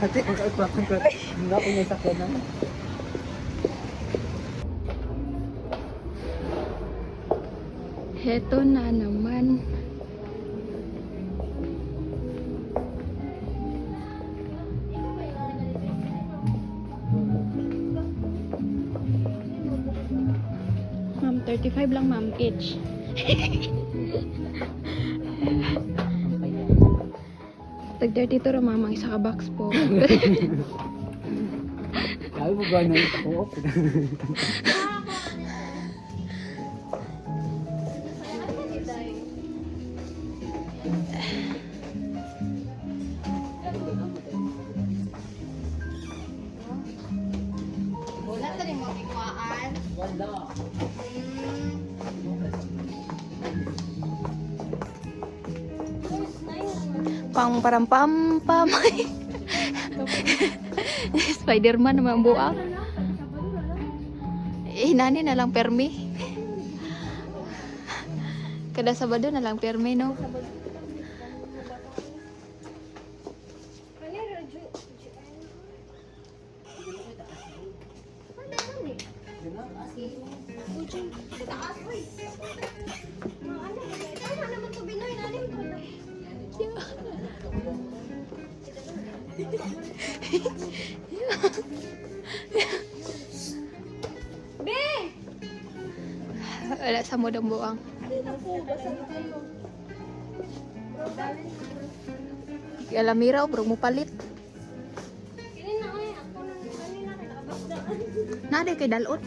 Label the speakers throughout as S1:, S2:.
S1: Ate, ang kaipatan ko. Hindi ako may sakyan na.
S2: Heto na naman. Ma'am, 35 lang ma'am, each. Tag 32 ra ma'am, ang isa ka box po.
S1: Sabi mo gano'n? Oo.
S3: Wala ta rin mo ikuhaan.
S1: Wala.
S2: Pang parang pam. Spider-Man naman buang. Hinani na lang permi. Kada Sabado na lang permi, no? Wala sa mo ang buang. Alamira o bro mo palit. Nade kay dalot.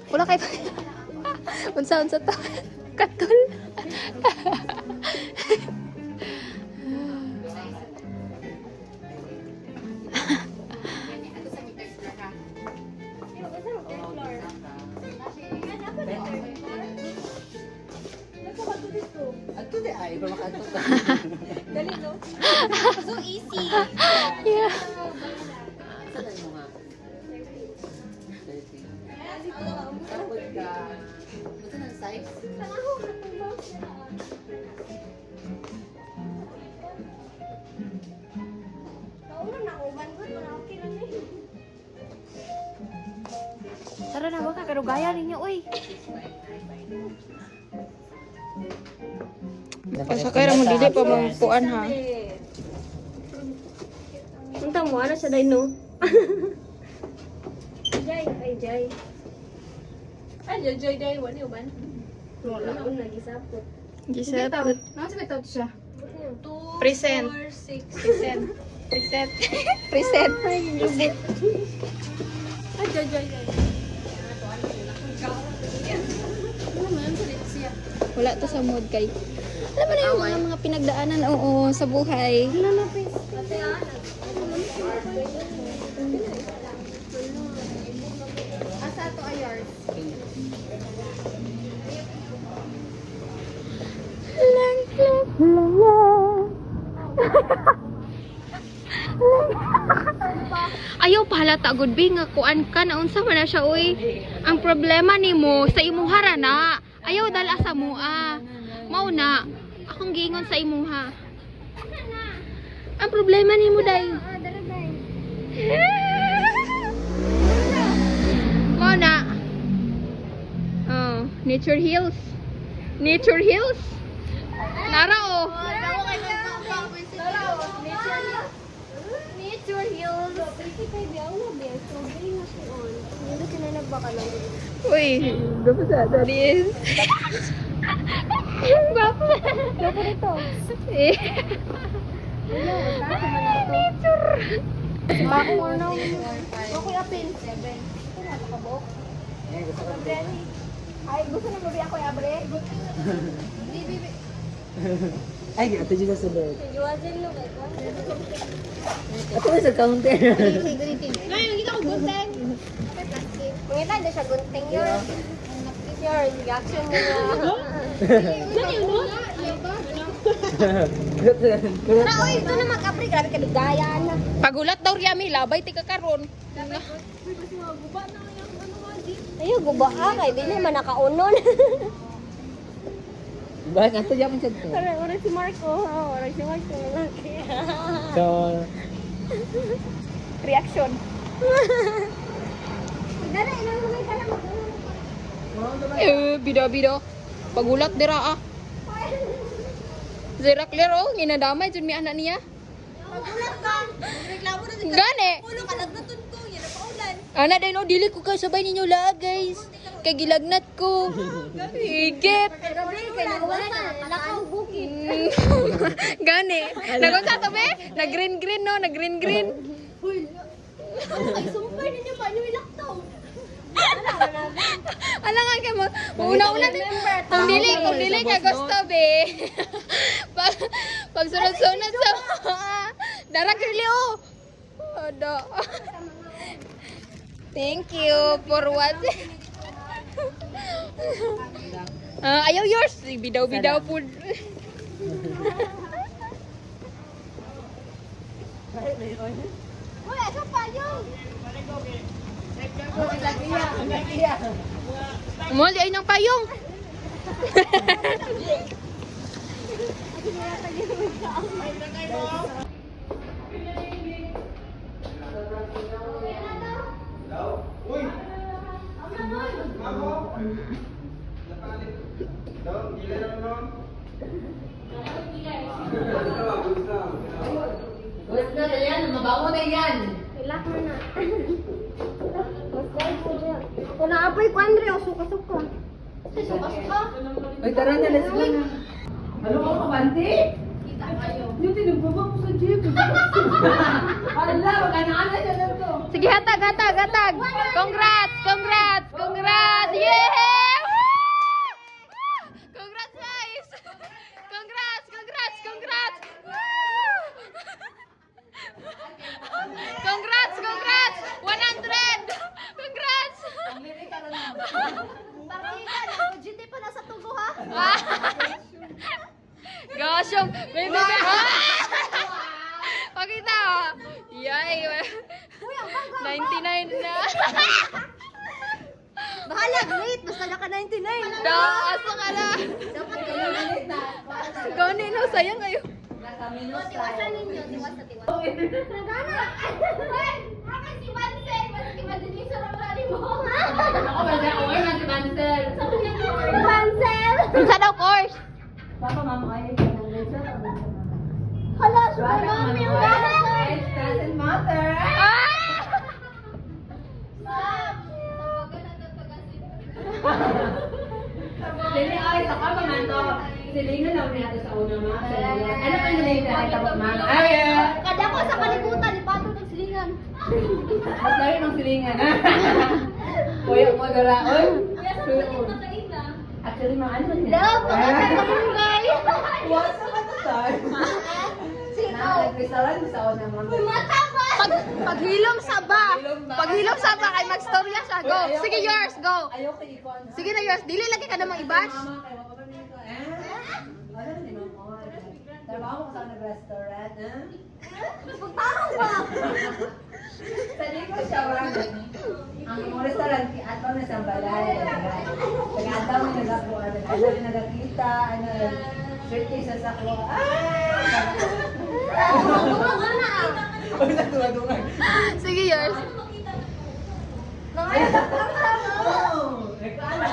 S2: Wala kay unsa to? Katul.
S1: Ato di ay, iba makato ka.
S3: Dali, no? So easy.
S2: Yeah.
S1: Saan mo nga? Tapos ka. Ito ng size?
S2: Tara na ba ka karugaya ninyo, uy. Pasakay ra mo dili pa mangpuan ha.
S3: Unta mo, ano siya dahil, no? Jay, ay Jay. Ay, Joy dahil, wala yung ban? Wala. Wala, nagisapot.
S2: Gisapot.
S3: Ano sa bitaw siya? 2,
S2: Present.
S3: 4, 6.
S2: Present. Present. Present.
S3: Ay, Joy.
S2: Wala to sa mood kay. Alam mo na yung mga pinagdaanan oo sa buhay.
S3: Asa to ayars?
S2: Ayaw pahalata good be nga kuan ka na unsa man na siya uy. Ang problema nimo sa imong harana. Ayaw dala sa mua. Mao na akong giingon sa imuha. Ang problema nimo day. Mao na. Oh, Nature Hills. Nature Hills. Nara oh.
S3: Nature Hills. Hindi ka na nagbakalan.
S2: Uy, dapat sa dalis. Bapa.
S3: Dapat ito.
S2: Eh.
S3: Nature. Bako mo na. Ako yapin. 7. Ito na, nakabuok. Ay, gusto na mabi ako yabre? Bibi.
S1: Ay, ato dyan sa sulod.
S3: Iwasin lo kay ko.
S1: Ato na sa counter.
S3: Ngayon, hindi ka gunting. Mangita, hindi siya gunting yun. Your reaction mo na. Ano yun? Tara, oy, ito na mag-apri. Grabe ka ligaya na.
S2: Pagulat daw Riami, labay ti ka karon.
S3: Ayaw, guba kay dili man nakaunon.
S1: Ba, nato yaman siya to.
S3: Orang si Marco. Orang si Marco.
S1: So,
S3: Reaction. Dala, inangulay ka na
S2: Bida-bida. Pagulat dira ah. Zira clear oh, ginadamay jud mi anak niya.
S3: Magulat ka. Reklamo na si
S2: Gani.
S3: Pulo ka nagnatun ko. Yan na paulan.
S2: Ana din oh, dili ko kay sabay ninyo laag guys. Kay gilagnat ko. Higit.
S3: Grabe, kaya nawala na. Lakaw bukid.
S2: Gani. Nagon sa to be? Na green no, na green.
S3: Ay, sumpay ninyo pa. Nyo ilaktaw.
S2: Ala nga kay mo. Una-una din. Kung dili ka gusto be. Pag sunod-sunod sa Dara kili oh. Odo. Thank you for watching. Ayaw yours. Bidaw-bidaw po.
S3: Uy, asa pa yun?
S2: Mali ay ng payong.
S1: wala na yan, mabawo na yan.
S3: Ilak mo na. Mas guys ko dyan. Kung naapoy ko, Andre, o suka-suka. Suka-suka?
S1: Uy, tara na, let's go na. Ano ko, kabanti?
S3: Kita kayo.
S1: Yung tinugbaba ko sa jeep. Ala, magkana-ana siya na to.
S2: Sige, hatag. Congrats. Yeah! Congrats, guys! Congrats! Congrats! 100! Congrats!
S3: Partida, nag-GT pa nasa tubo, ha?
S2: Gosh, yung baby. Pakita. Yay.
S3: Uy, ang bangga.
S2: 99 na.
S3: Bahala, wait. Basta naka 99.
S2: Asa ka na.
S3: Dapat kayo ulit na.
S2: Gani no, sayang kayo.
S3: Tiwasan ninyo. Tiwasa. Nagana. Ay, akin si Bansel. Bansel, madaling sa ramali mo.
S1: Ako ba siya? Uy, man si Mansel.
S3: Bansel.
S2: Unsa daw course?
S1: Papa, mama, ay, congratulations.
S3: Hala, super mami. Ang gana.
S1: It doesn't matter. Dili, ay, saka pa man to. Silingan lang natin sa una, ma. Ano pa nila yung nakita mo, ma? Ay,
S3: Kada ko sa kalibutan, ipato ng silingan.
S1: mas lari ng silingan. Uy, ang magara. Uy. Actually, mga ano niya?
S3: Love, pakita ka mo, guys.
S1: What's up at the time?
S3: Sino?
S1: Nag-restaurant sa una, ma.
S3: Mata ba?
S2: Paghilom sa ba kay magstorya siya. Go. Sige yours, go.
S1: Ayoko ikon.
S2: Sige na yours. Dili lagi ka namang i-bash.
S1: Mama, kayo pa ba nito? Wala na din ako. Trabaho ko sa nag-restaurant, ha?
S3: Pagtarong ba?
S1: Sa Nico siya, ang mga restaurant, at pa na sa balay. Nag-ataw na nagakuha. Nag-ataw na nagakita. Sweet case sa sakwa. Uy, natuwa-tuwa.
S2: Sige yours.
S1: Oh, nagkaala.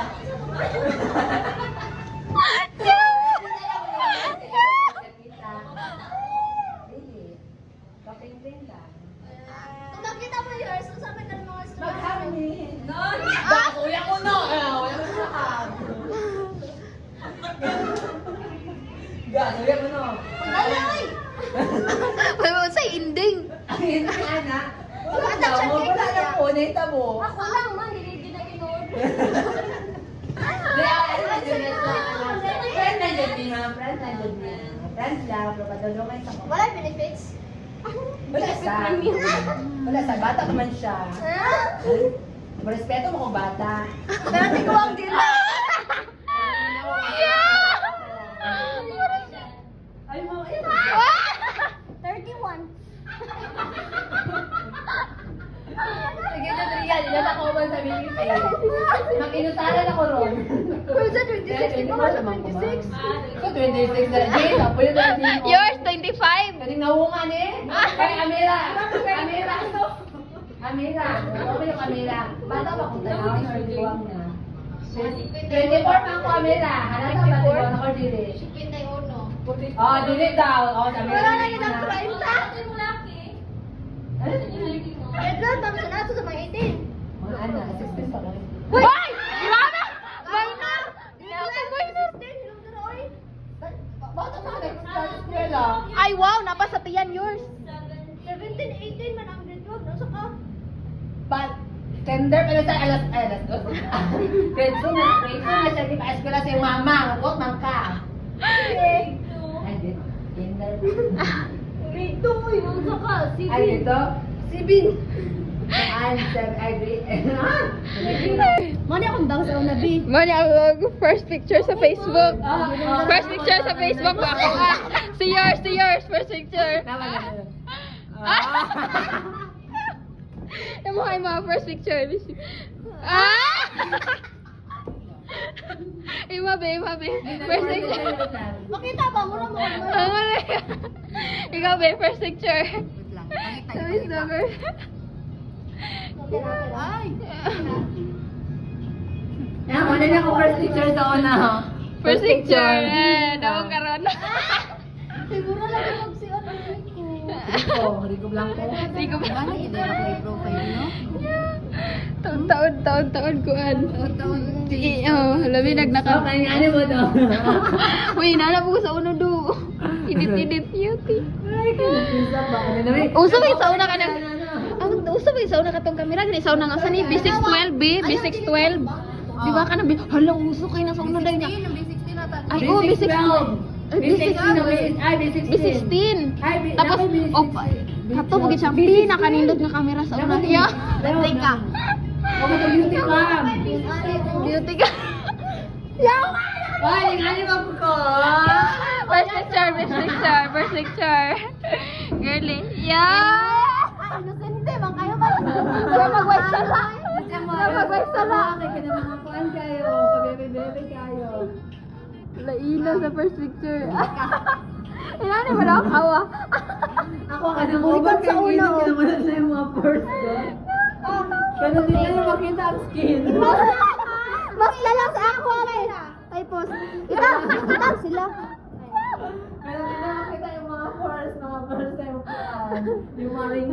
S3: Kung nakita mo yours, usapin ka ng mga story.
S1: Kuya ko no. Kuya ko na. Kuya ko no.
S3: Ay!
S2: Wala mo sa inding.
S1: Ayun na anak.
S3: Wala
S1: Wala
S3: siya
S1: mo.
S3: kay
S1: Wala
S3: Kuya.
S1: na po. Nita mo.
S3: Ako lang man, hindi na in-order.
S1: Friend na dyan din ha. Friend na dyan din. Friends lang. Pero padulungan sa ko.
S3: Wala benefits.
S1: Wala sa. Wala sa. Bata naman siya. Respeto mo kung bata.
S3: Pero di ko ang dila.
S1: Ay mo.
S3: 31.
S1: Sige na, Trian. Ilan ako ba Mag-inutaran ako ron.
S3: Pero sa 26, di ba ka sa 26?
S1: So, 26 na. Jay, tapo yun na din mo.
S2: Yours, 25.
S1: Kaling nawungan eh. Kay Amira. Amira. Amira. Okay yung Amira. Bata ba kung tanawin or diwang na? 24 man ko Amira. Halata ba diwang ako dili?
S3: 51.
S1: Oh, dili daw. Oh, Amira.
S3: Wala na yun ang 30. Ito, tapos na ito sa mga 18.
S1: Mga ano, 16 pa lang.
S2: Hoy! Grabe! Minor!
S1: Bata pa ka sa eskwela.
S2: Ay, wow! Napasatiyan yours.
S3: 17, 18 man ang grade 12. Nasa ka?
S1: But, tender pero sa alas dos. Grade 2 na, siya di pa eskwela sa iyong mama. Huwag man ka. Ay, di. Tender.
S3: Grade 2, nasa ka?
S1: Ay, dito. Sibin.
S3: Mani akong dang sa una, B.
S2: Mani ako first picture sa Facebook. First picture sa Facebook ba ako? Si yours, first picture. Yung mga first picture. Imabe. First picture.
S3: Makita ba? Mura mo.
S2: Ikaw be, first picture. Sa Facebook.
S3: Ay.
S1: Wala na ako first picture sa una.
S2: First picture. Dawang karon.
S3: Siguro lang yung magsiyon ang ko.
S1: Rico Blanco.
S2: Rico Blanco.
S3: Hindi na ko i-profile, no?
S2: Taon kuan. Labi
S1: So,
S2: nagnaka.
S1: kaya ano mo to?
S2: Uy, nana po sa uno do. Edit beauty.
S1: Ay, kinapisa ba? Ano naman?
S2: Usap sa una ka nang usap sa una ka tong kamera gani sa una nga sani B612 B612. Di ba ka na hala uso kay na sa una dai niya. Ay oh B612.
S1: B16 na ay B16.
S2: B16.
S1: Ay,
S2: Tapos
S1: B16.
S2: oh kato mo gid siyang pinakanindot nga kamera sa una niya.
S1: Batay ka. O ka beauty cam.
S2: Beauty ka. Yaw.
S1: Ay, ngani ba ko?
S2: First picture. Girly. Yeah.
S3: Inosente, man kayo ba?
S2: Wala mag-white sala. Wala mag-white sala.
S1: Kaya ka na mga kuan kayo. Pabebe-bebe kayo.
S2: Laila sa first picture. Inani mo daw kawa.
S1: Ako ka nang over sa una. Kinamulan na yung mga pores ko. Ganun din lang yung makita ang skin.
S3: Mas lala sa ako, ay. Tapos, ita sila.
S1: Ganun din lang makita yung mga pores sa yung kuan. Yung mga ring